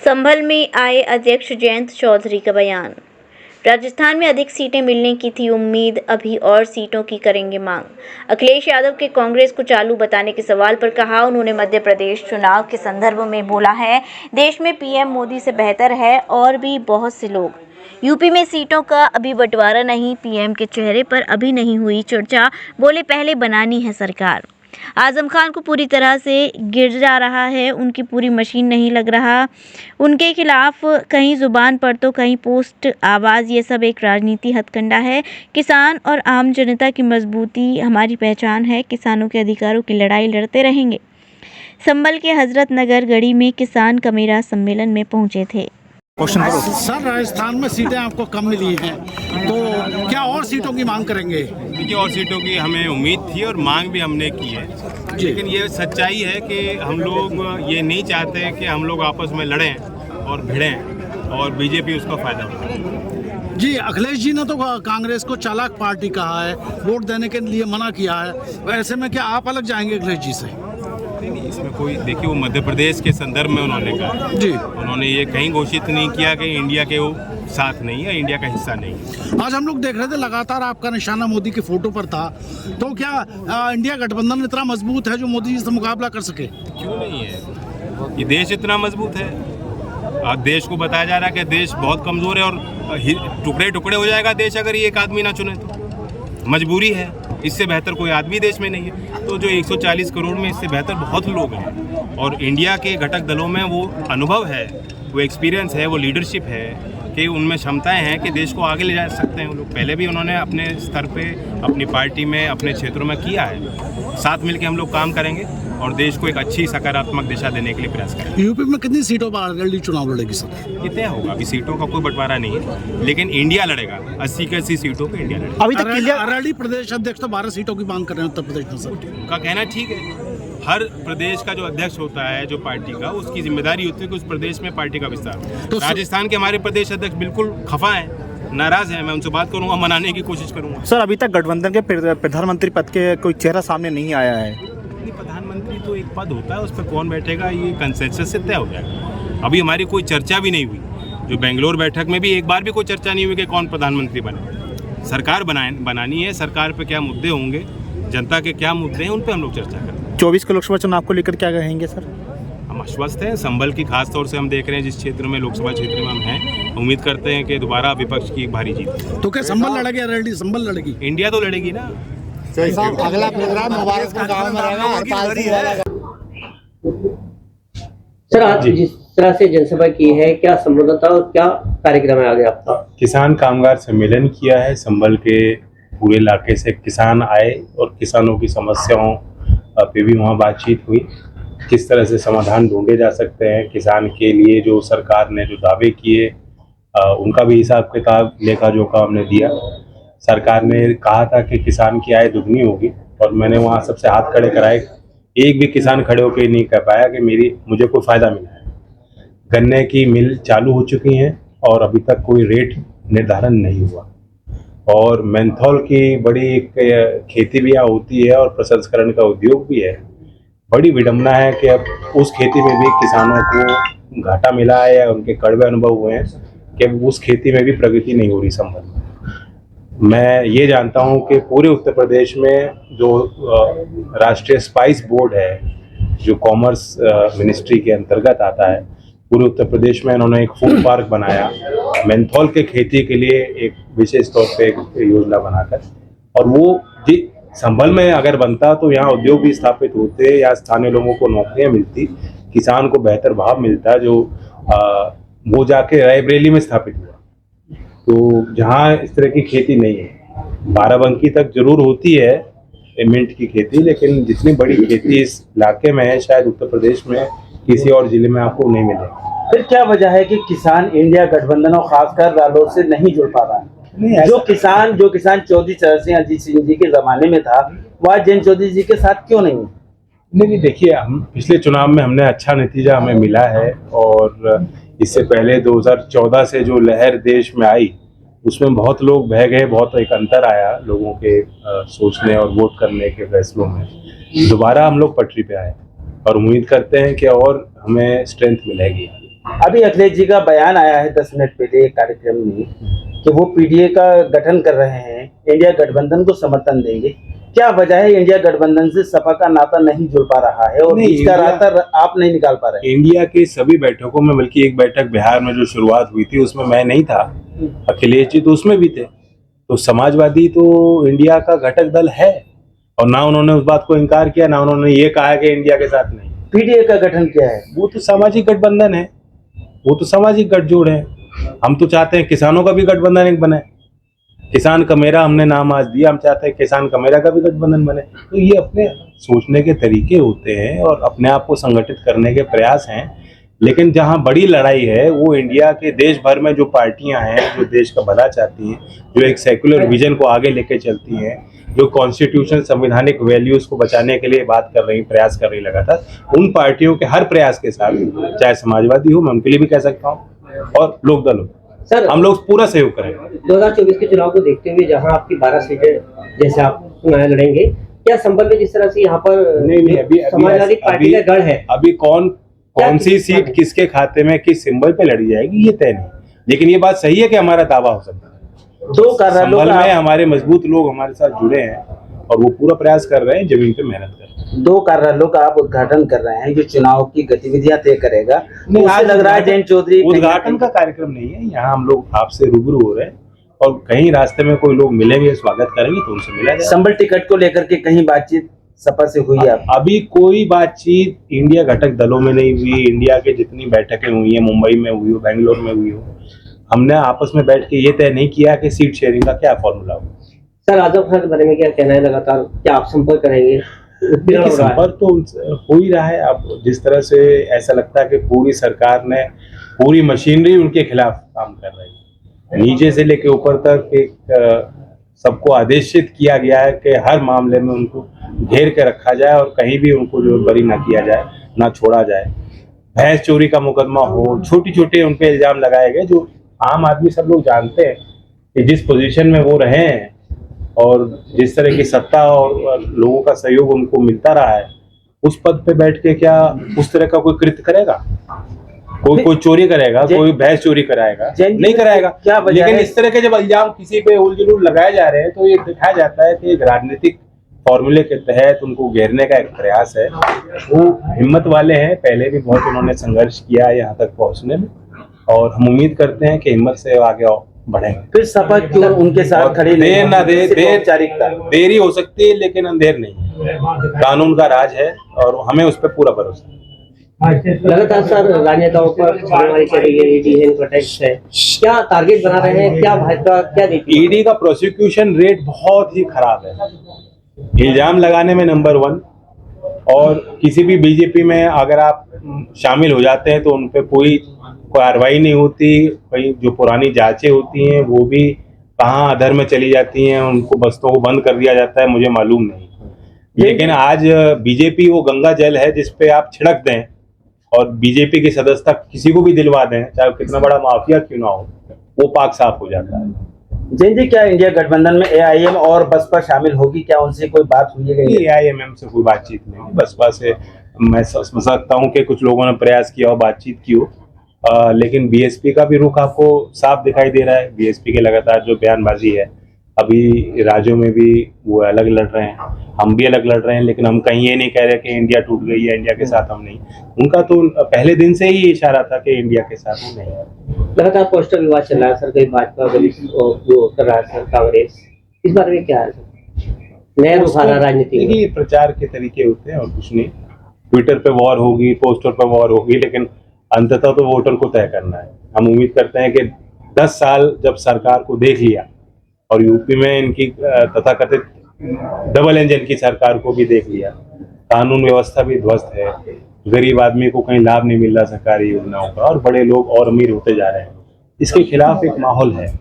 संभल में आए अध्यक्ष जयंत चौधरी का बयान। राजस्थान में अधिक सीटें मिलने की थी उम्मीद, अभी और सीटों की करेंगे मांग। अखिलेश यादव के कांग्रेस को चालू बताने के सवाल पर कहा उन्होंने मध्य प्रदेश चुनाव के संदर्भ में बोला है, देश में पीएम मोदी से बेहतर है और भी बहुत से लोग। यूपी में सीटों का अभी बंटवारा नहीं, पीएम के चेहरे पर अभी नहीं हुई चर्चा, बोले पहले बनानी है सरकार। आजम खान को पूरी तरह से गिर जा रहा है, उनकी पूरी मशीन नहीं लग रहा, उनके खिलाफ कहीं जुबान पर तो कहीं पोस्ट आवाज़, ये सब एक राजनीति हथकंडा है। किसान और आम जनता की मजबूती हमारी पहचान है, किसानों के अधिकारों की लड़ाई लड़ते रहेंगे। संभल के हजरत नगर गढ़ी में किसान कमेरा सम्मेलन में पहुंचे थे। सर, राजस्थान में सीटें आपको कम मिली हैं, तो क्या और सीटों की मांग करेंगे? देखिए, और सीटों की हमें उम्मीद थी और मांग भी हमने की है, लेकिन ये सच्चाई है कि हम लोग ये नहीं चाहते कि हम लोग आपस में लड़ें और भिड़ें और बीजेपी उसका फायदा उठाए। जी, अखिलेश जी ने तो कांग्रेस को चालाक पार्टी कहा है, वोट देने के लिए मना किया है। ऐसे में क्या आप अलग जाएंगे अखिलेश जी से? नहीं, इसमें कोई, देखिए, वो मध्य प्रदेश के संदर्भ में उन्होंने कहा जी, उन्होंने ये कहीं घोषित नहीं किया कि इंडिया के वो साथ नहीं है, इंडिया का हिस्सा नहीं है। आज हम लोग देख रहे थे लगातार आपका निशाना मोदी की फोटो पर था, तो क्या इंडिया गठबंधन इतना मजबूत है जो मोदी जी से मुकाबला कर सके? क्यों नहीं है? ये देश इतना मजबूत है। आज देश को बताया जा रहा है कि देश बहुत कमजोर है और टुकड़े टुकड़े हो जाएगा देश अगर ये एक आदमी ना चुने तो। मजबूरी है, इससे बेहतर कोई आदमी देश में नहीं है। तो जो 140 करोड़ में इससे बेहतर बहुत लोग हैं, और इंडिया के घटक दलों में वो अनुभव है, वो एक्सपीरियंस है, वो लीडरशिप है कि उनमें क्षमताएं हैं कि देश को आगे ले जा सकते हैं। वो लोग पहले भी उन्होंने अपने स्तर पे, अपनी पार्टी में, अपने क्षेत्रों में किया है। साथ मिलकर हम लोग काम करेंगे और देश को एक अच्छी सकारात्मक दिशा देने के लिए प्रयास करेंगे। यूपी में कितनी सीटों पर अरवली चुनाव लड़ेगी सर? कितने होगा? अभी सीटों का कोई बंटवारा नहीं है, लेकिन इंडिया लड़ेगा। 80 के 80 सीटों पे इंडिया लड़ेगा। अभी तक अरवली प्रदेश अध्यक्ष तो 12 सीटों की मांग कर रहे हैं उत्तर प्रदेश में सर। उनका कहना ठीक है। हर प्रदेश का जो अध्यक्ष होता है, जो पार्टी का, उसकी जिम्मेदारी होती है कि उस प्रदेश में पार्टी का विस्तार। तो राजस्थान के हमारे प्रदेश अध्यक्ष बिल्कुल खफा है, नाराज है। मैं उनसे बात करूंगा, मनाने की कोशिश करूंगा। सर, अभी तक गठबंधन के प्रधानमंत्री पद के कोई चेहरा सामने नहीं आया है। प्रधानमंत्री तो एक पद होता है, उस पर कौन बैठेगा ये कंसेंसस से तय हो जाएगा। अभी हमारी कोई चर्चा भी नहीं हुई। जो बेंगलोर बैठक में भी एक बार भी कोई चर्चा नहीं हुई कि कौन प्रधानमंत्री बने। सरकार बनानी है, सरकार पे क्या मुद्दे होंगे, जनता के क्या मुद्दे हैं, उन पे हम लोग चर्चा करें। 24 के लोकसभा चुनाव को लेकर क्या कहेंगे सर? हम आश्वस्त हैं। संभल की खास तौर से हम देख रहे हैं, जिस क्षेत्र में, लोकसभा क्षेत्र में हम हैं, उम्मीद करते हैं कि दोबारा विपक्ष की एक भारी जीत। तो क्या संभल लड़ेगी? अरवली संभल लड़ेगी? इंडिया तो लड़ेगी ना। अगला प्रोग्राम मुबारकपुर गांव में रहेगा। सर, आज जिस तरह से जनसभा की है, क्या संबोधन था और क्या कार्यक्रम है आगे आपका? किसान कामगार सम्मेलन किया है। संभल के पूरे इलाके से किसान आए और किसानों की समस्याओं पे भी वहाँ बातचीत हुई। किस तरह से समाधान ढूंढे जा सकते हैं किसान के लिए, जो सरकार ने जो दावे किए उनका भी हिसाब किताब, लेखा जोखा हमने दिया। सरकार ने कहा था कि किसान की आय दुगनी होगी, और मैंने वहाँ सबसे हाथ खड़े कराए। एक भी किसान खड़े होकर नहीं कह पाया कि मुझे कोई फ़ायदा मिला है। गन्ने की मिल चालू हो चुकी हैं और अभी तक कोई रेट निर्धारण नहीं हुआ। और मेंथॉल की बड़ी एक खेती भी यहाँ होती है और प्रसंस्करण का उद्योग भी है। बड़ी विडंबना है कि अब उस खेती में भी किसानों को घाटा मिला है या उनके कड़वे अनुभव हुए हैं कि उस खेती में भी प्रगति नहीं हो रही संभल में। मैं ये जानता हूँ कि पूरे उत्तर प्रदेश में जो राष्ट्रीय स्पाइस बोर्ड है, जो कॉमर्स मिनिस्ट्री के अंतर्गत आता है, पूरे उत्तर प्रदेश में इन्होंने एक फूड पार्क बनाया मेंथॉल के खेती के लिए, एक विशेष तौर पे एक योजना बनाकर। और वो संभल में अगर बनता तो यहाँ उद्योग भी स्थापित होते, या स्थानीय लोगों को नौकरियाँ मिलती, किसान को बेहतर भाव मिलता, जो वो जाके रायबरेली में स्थापित हुआ। तो जहाँ इस तरह की खेती नहीं है, बाराबंकी तक जरूर होती है मिंट की खेती, लेकिन जितनी बड़ी खेती इस इलाके में है, शायद उत्तर प्रदेश में किसी और जिले में आपको नहीं मिलेगा। फिर क्या वजह है कि किसान इंडिया गठबंधन और खासकर रालोद से नहीं जुड़ पा रहा है? जो किसान चौधरी चरण सिंह अजीत सिंह जी के जमाने में था, वह जयंत चौधरी जी के साथ क्यों नहीं? नहीं, देखिए, हम पिछले चुनाव में हमने अच्छा नतीजा हमें मिला है, और इससे पहले 2014 से जो लहर देश में आई उसमें बहुत लोग बह गए, बहुत एक अंतर आया लोगों के सोचने और वोट करने के फैसलों में। दोबारा हम लोग पटरी पे आए और उम्मीद करते हैं कि और हमें स्ट्रेंथ मिलेगी। अभी अखिलेश जी का बयान आया है 10 मिनट पहले एक कार्यक्रम में कि वो पीडीए का गठन कर रहे हैं, इंडिया गठबंधन को समर्थन देंगे। क्या वजह है इंडिया गठबंधन से सपा का नाता नहीं जुड़ पा रहा है और नहीं, बीच का रास्ता आप नहीं निकाल पा रहे? इंडिया की सभी बैठकों में, बल्कि एक बैठक बिहार में जो शुरुआत हुई थी उसमें मैं नहीं था, अखिलेश जी तो उसमें भी थे। तो समाजवादी तो इंडिया का घटक दल है और ना उन्होंने उस बात को इनकार किया, ना उन्होंने ये कहा कि इंडिया के साथ नहीं। पीडीए का गठन क्या है? वो तो सामाजिक गठबंधन है, वो तो सामाजिक गठजोड़ है। हम तो चाहते हैं किसानों का भी गठबंधन एक बने। किसान का मेरा हमने नाम आज दिया, हम चाहते हैं किसान का मेरा का भी गठबंधन बने। तो ये अपने सोचने के तरीके होते हैं और अपने आप को संगठित करने के प्रयास हैं। लेकिन जहां बड़ी लड़ाई है वो इंडिया के देश भर में जो पार्टियां हैं, जो देश का भला चाहती हैं, जो एक सेक्युलर विजन को आगे लेके चलती हैं, जो कॉन्स्टिट्यूशन संवैधानिक वैल्यूज को बचाने के लिए बात कर रही, प्रयास कर रही लगातार, उन पार्टियों के हर प्रयास के साथ, चाहे समाजवादी हो, मैं उनके लिए भी कह सकता हूँ, और लोकदल हो, सर हम लोग पूरा सहयोग करेंगे। 2024 के चुनाव को देखते हुए जहां आपकी 12 सीटें जैसे आप लड़ेंगे, क्या संभव है जिस तरह से यहाँ पर नहीं, अभी समाजवादी पार्टी का गढ़ है, अभी कौन सी सीट किसके खाते में किस सिंबल पे लड़ी जाएगी ये तय नहीं, लेकिन ये बात सही है कि हमारा दावा हो सकता है। दो कार्यालयों संभल में हमारे मजबूत लोग हमारे साथ जुड़े हैं और वो पूरा प्रयास कर रहे हैं, जमीन पे मेहनत कर रहे हैं। 2 कार्यालयों का आप उद्घाटन कर रहे हैं जो चुनाव की गतिविधियां तय करेगा। नहीं, आज लग रहा है जयंत चौधरी उद्घाटन का कार्यक्रम नहीं है, यहाँ हम लोग आपसे रूबरू हो रहे हैं और कहीं रास्ते में कोई लोग मिलेंगे, स्वागत करेंगे तो उनसे मिला जाएगा। संबल टिकट को लेकर के कहीं बातचीत सपा से हुई है? अभी कोई बातचीत इंडिया घटक दलों में नहीं हुई। इंडिया के जितनी बैठकें हुई हैं, मुंबई में हुई हो, बेंगलोर में हुई हो, हमने आपस में बैठ के ये तय नहीं किया कि सीट शेयरिंग का क्या फॉर्मूला हो। सर आजम खान के बारे में क्या कहना है? लगातार क्या आप संपर्क करेंगे? संपर्क तो हो ही रहा है। अब जिस तरह से ऐसा लगता है कि पूरी सरकार ने, पूरी मशीनरी उनके खिलाफ काम कर रही है, नीचे से लेके ऊपर तक एक सबको आदेशित किया गया है कि हर मामले में उनको घेर के रखा जाए और कहीं भी उनको जो बरी ना किया जाए, ना छोड़ा जाए। भैंस चोरी का मुकदमा हो, छोटे छोटे उन पे इल्जाम लगाए गए, जो आम आदमी सब लोग जानते हैं कि जिस पोजीशन में वो रहे हैं और जिस तरह की सत्ता और लोगों का सहयोग उनको मिलता रहा है, उस पद पे बैठ के क्या उस तरह का कोई कृत्य करेगा? कोई चोरी करेगा, कोई भैंस चोरी कराएगा? नहीं कराएगा। लेकिन इस तरह के जब इल्जाम किसी पे उलझुल लगाए जा रहे हैं तो ये दिखाया जाता है कि एक राजनीतिक फॉर्मूले के तहत उनको घेरने का एक प्रयास है। वो हिम्मत वाले हैं, पहले भी बहुत उन्होंने संघर्ष किया है यहाँ तक पहुँचने में, और हम उम्मीद करते हैं कि हिम्मत से आगे बढ़ेंगे। फिर सपा क्यों उनके साथ खड़ी नहीं? देर ना देरी हो सकती है, लेकिन अंधेर नहीं। कानून का राज है और हमें उस पर पूरा भरोसा है। लगातार सर राजनेताओं पर छापेमारी चल रही है, ईडी है, प्रोटेक्ट है, क्या टारगेट बना रहे हैं? क्या भाजपा क्या देती है? ईडी का प्रोसिक्यूशन रेट बहुत ही खराब है, इल्जाम लगाने में नंबर 1, और किसी भी बीजेपी में अगर आप शामिल हो जाते हैं तो उन पे कोई कार्रवाई नहीं होती। कहीं जो पुरानी जांचें होती हैं वो भी कहाँ अधर में चली जाती हैं, उनको बस्तों को बंद कर दिया जाता है, मुझे मालूम नहीं। लेकिन आज बीजेपी वो गंगा जल है जिस पे आप छिड़क दें और बीजेपी की सदस्यता किसी को भी दिलवा दें, चाहे कितना बड़ा माफिया क्यों ना हो, वो पाक साफ हो जाता है। जैन जी, क्या इंडिया गठबंधन में एआईएम और बसपा शामिल होगी? क्या उनसे कोई बात हुई है? एआईएमएम से कोई बातचीत नहीं, बसपा से मैं समझ सकता हूँ कि कुछ लोगों ने प्रयास किया हो, बातचीत की हो, लेकिन बीएसपी का भी रुख आपको साफ दिखाई दे रहा है। बीएसपी के लगातार जो बयानबाजी है, अभी राज्यों में भी वो अलग लड़ रहे हैं, हम भी अलग लड़ रहे हैं, लेकिन हम कहीं ये नहीं कह रहे कि इंडिया टूट गई है, इंडिया के साथ हम नहीं। उनका तो पहले दिन से ही इशारा था कि इंडिया के साथ वो नहीं। लगातार पोस्टर विवाद चल रहा है सर, कई भाजपा जो कर रहा है सर कांग्रेस, इस बारे में क्या है सर? नया रुझान राजनीति में प्रचार के तरीके होते हैं और कुछ नहीं। ट्विटर पे वॉर होगी, पोस्टर पे वॉर होगी, लेकिन अंततः तो वोटर को तय करना है। हम उम्मीद करते हैं कि 10 साल जब सरकार को देख लिया और यूपी में इनकी तथाकथित डबल इंजन की सरकार को भी देख लिया, कानून व्यवस्था भी ध्वस्त है, गरीब आदमी को कहीं लाभ नहीं मिल रहा सरकारी योजनाओं का, और बड़े लोग और अमीर होते जा रहे हैं, इसके खिलाफ एक माहौल है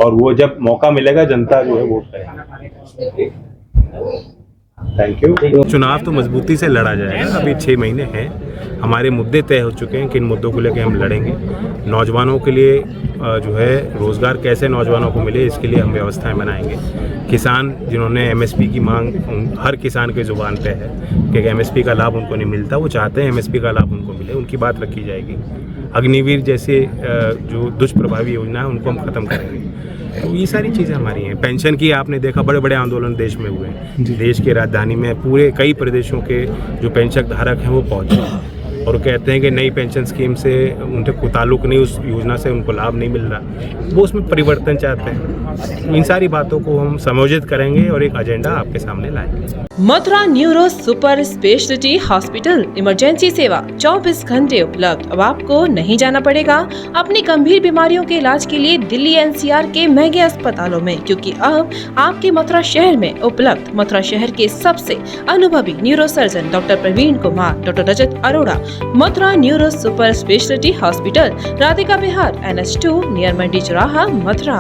और वो जब मौका मिलेगा जनता जो है वोट करेगी। Thank you. चुनाव तो मजबूती से लड़ा जाएगा। अभी 6 महीने हैं, हमारे मुद्दे तय हो चुके हैं कि इन मुद्दों को लेकर हम लड़ेंगे। नौजवानों के लिए जो है रोज़गार कैसे नौजवानों को मिले, इसके लिए हम व्यवस्थाएं बनाएंगे। किसान जिन्होंने एमएसपी की मांग हर किसान के ज़ुबान पे है कि एमएसपी का लाभ उनको नहीं मिलता, वो चाहते हैं एमएसपी का लाभ उनको मिले, उनकी बात रखी जाएगी। अग्निवीर जैसे जो दुष्प्रभावी योजना है उनको हम ख़त्म करेंगे। तो ये सारी चीज़ें हमारी हैं। पेंशन की आपने देखा बड़े बड़े आंदोलन देश में हुए हैं। देश की राजधानी में पूरे कई प्रदेशों के जो पेंशन धारक हैं वो पहुँचे और कहते हैं कि नई पेंशन स्कीम से उनके कोई ताल्लुक नहीं, उस योजना से उनको लाभ नहीं मिल रहा, वो उसमें परिवर्तन चाहते हैं। इन सारी बातों को हम समायोजित करेंगे और एक एजेंडा आपके सामने लाएंगे। Mathura neuro super speciality hospital emergency सेवा 24 घंटे उपलब्ध। अब आपको नहीं जाना पड़ेगा अपनी गंभीर बीमारियों के इलाज के लिए दिल्ली एनसीआर के महंगे अस्पतालों में, क्योंकि अब आपके मथुरा शहर में उपलब्ध मथुरा शहर के सबसे अनुभवी neuro surgeon doctor Praveen Kumar, doctor Rajat Arora. Mathura neuro super speciality hospital, Radhika Vihar, NH2 near Mandi Chauraha, Mathura.